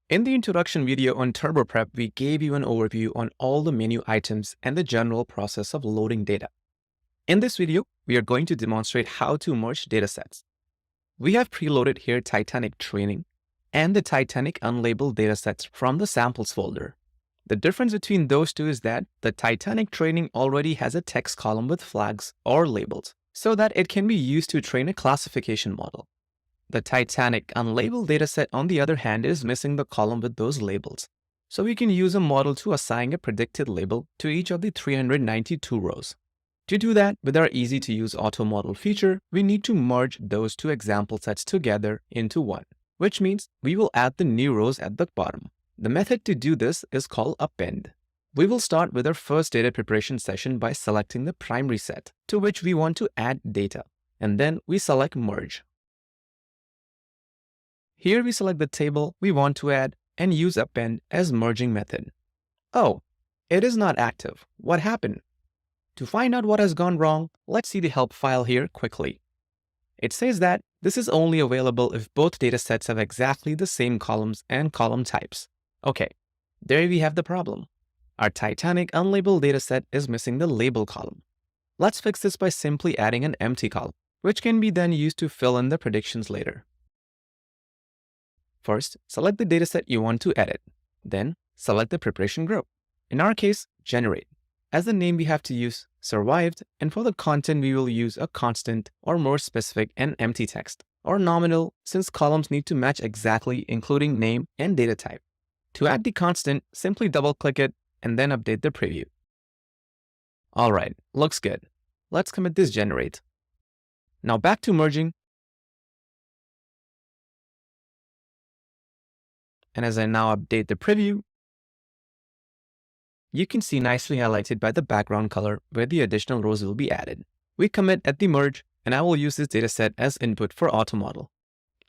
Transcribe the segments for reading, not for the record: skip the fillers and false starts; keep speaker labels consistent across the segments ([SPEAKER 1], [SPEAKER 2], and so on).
[SPEAKER 1] In the introduction video on TurboPrep, we gave you an overview on all the menu items and the general process of loading data. In this video, we are going to demonstrate how to merge datasets. We have preloaded here Titanic training and the Titanic unlabeled datasets from the samples folder. The difference between those two is that the Titanic training already has a text column with flags or labels, so that it can be used to train a classification model. The Titanic unlabeled dataset, on the other hand, is missing the column with those labels. So we can use a model to assign a predicted label to each of the 392 rows. To do that, with our easy-to-use auto model feature, we need to merge those two example sets together into one, which means we will add the new rows at the bottom. The method to do this is called append. We will start with our first data preparation session by selecting the primary set to which we want to add data, and then we select merge. Here we select the table we want to add and use append as merging method. Oh, it is not active. What happened? To find out what has gone wrong, let's see the help file here quickly. It says that this is only available if both datasets have exactly the same columns and column types. Okay, there we have the problem. Our Titanic unlabeled dataset is missing the label column. Let's fix this by simply adding an empty column, which can be then used to fill in the predictions later. First, select the dataset you want to edit. Then, select the preparation group. In our case, generate. As the name we have to use survived, and for the content we will use a constant or more specific and empty text, or nominal since columns need to match exactly including name and data type. To add the constant, simply double-click it and then update the preview. Alright, looks good. Let's commit this generate. Now back to merging. And as I now update the preview, you can see nicely highlighted by the background color where the additional rows will be added. We commit at the merge, and I will use this dataset as input for AutoModel.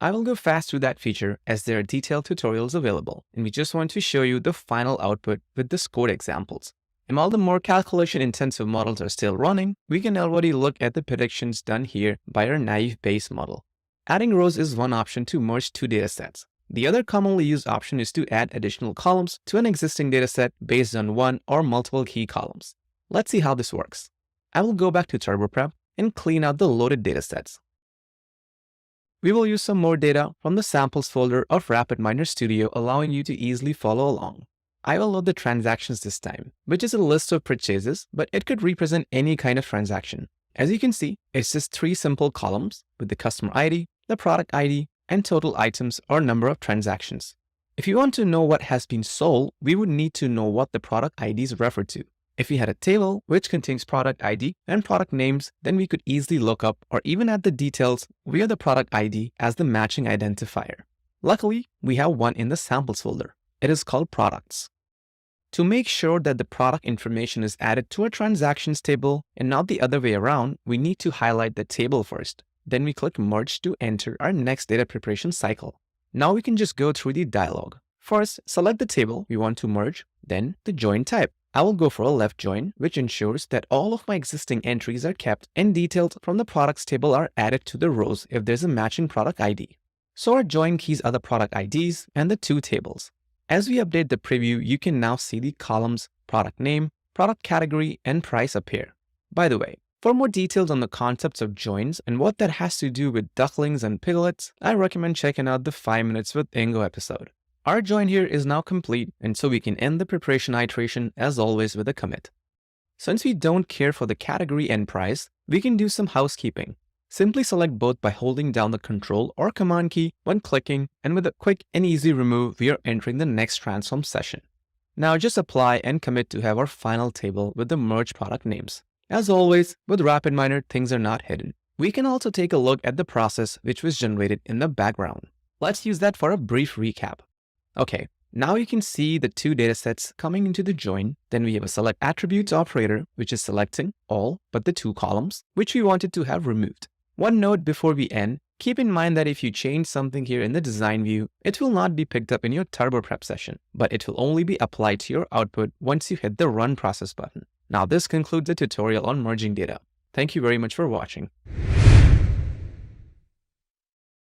[SPEAKER 1] I will go fast through that feature as there are detailed tutorials available, and we just want to show you the final output with the scored examples. And while the more calculation-intensive models are still running, we can already look at the predictions done here by our naive Bayes model. Adding rows is one option to merge two datasets. The other commonly used option is to add additional columns to an existing dataset based on one or multiple key columns. Let's see how this works. I will go back to TurboPrep and clean out the loaded datasets. We will use some more data from the samples folder of RapidMiner Studio, allowing you to easily follow along. I will load the transactions this time, which is a list of purchases, but it could represent any kind of transaction. As you can see, it's just three simple columns with the customer ID, the product ID, and total items or number of transactions. If you want to know what has been sold, we would need to know what the product IDs refer to. If we had a table which contains product ID and product names, then we could easily look up or even add the details via the product ID as the matching identifier. Luckily, we have one in the samples folder. It is called products. To make sure that the product information is added to a transactions table and not the other way around, we need to highlight the table first. Then we click merge to enter our next data preparation cycle. Now we can just go through the dialog. First, select the table we want to merge, then the join type. I will go for a left join, which ensures that all of my existing entries are kept and details from the products table are added to the rows if there's a matching product ID. So our join keys are the product IDs and the two tables. As we update the preview, you can now see the columns, product name, product category, and price appear. By the way, for more details on the concepts of joins and what that has to do with ducklings and piglets, I recommend checking out the 5 Minutes with Ingo episode. Our join here is now complete, and so we can end the preparation iteration as always with a commit. Since we don't care for the category and price, we can do some housekeeping. Simply select both by holding down the Control or Command key when clicking, and with a quick and easy remove, we are entering the next transform session. Now just apply and commit to have our final table with the merged product names. As always, with RapidMiner, things are not hidden. We can also take a look at the process which was generated in the background. Let's use that for a brief recap. Okay, now you can see the two datasets coming into the join. Then we have a select attributes operator, which is selecting all but the two columns, which we wanted to have removed. One note before we end, keep in mind that if you change something here in the design view, it will not be picked up in your TurboPrep session, but it will only be applied to your output once you hit the Run Process button. Now this concludes the tutorial on merging data. Thank you very much for watching.